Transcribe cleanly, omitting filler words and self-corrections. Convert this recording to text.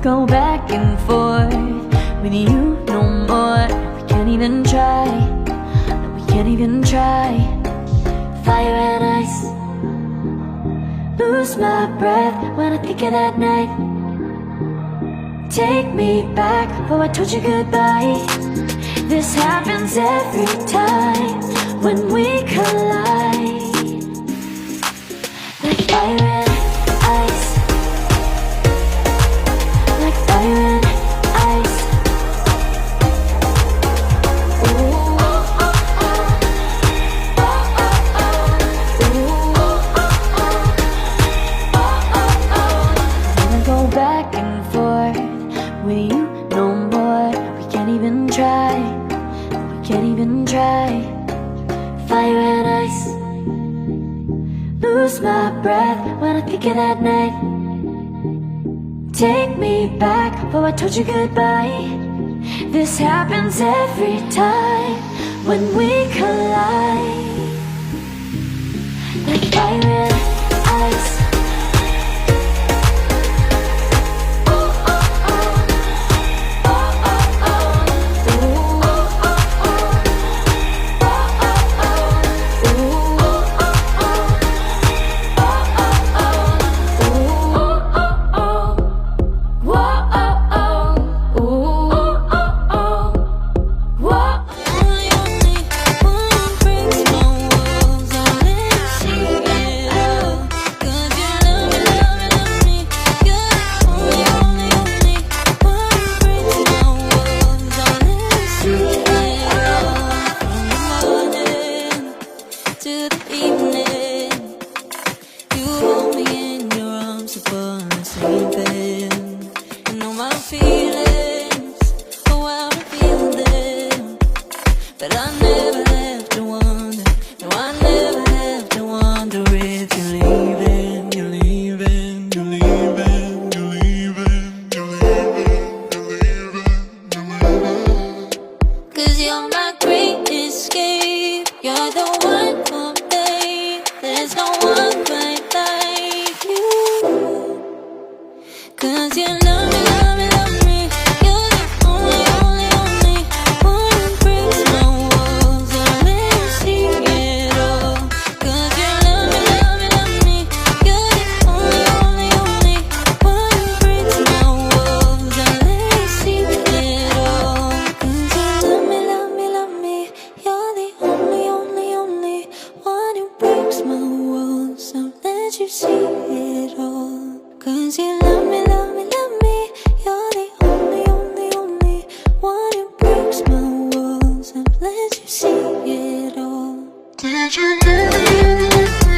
go back and forth with you no more. We can't even try, no, we can't even try. Fire and ice, lose my breath when I think of that night. Take me back, oh I told you goodbye. This happens every time when we collide. Like fire and ice, like fire and ice. Ooh, oh, oh, oh. Oh, oh, oh. Ooh, oh, oh, oh. Oh, oh, oh. Wanna go back and forth with you no more. We can't even try, we can't even try. Fire and ice, lose my breath when I think of that night. Take me back, oh I told you goodbye. This happens every time when we collide. Like fire and ice. But I never have to wonder, no I never have to wonder if you're leaving, you're leaving, you're leaving, you're leaving, you're leaving, you're leaving, you're leaving. 'Cause you're my great escape, you're the one for me, there's no one quite like you. 'Cause you love me, love me, love me, you're the only, only, only one who breaks my walls and let me see it all. 'Cause you love me, love me, love me, you're the only, only, only one who breaks my walls and let me see it all. 'Cause you love me, love me, love me, you're the only, only, only one who breaks my walls and let you see it all. 'Cause you love me, love me, love me, you're the only, only, only one who breaks my walls and lets you see it all. Did you leave me?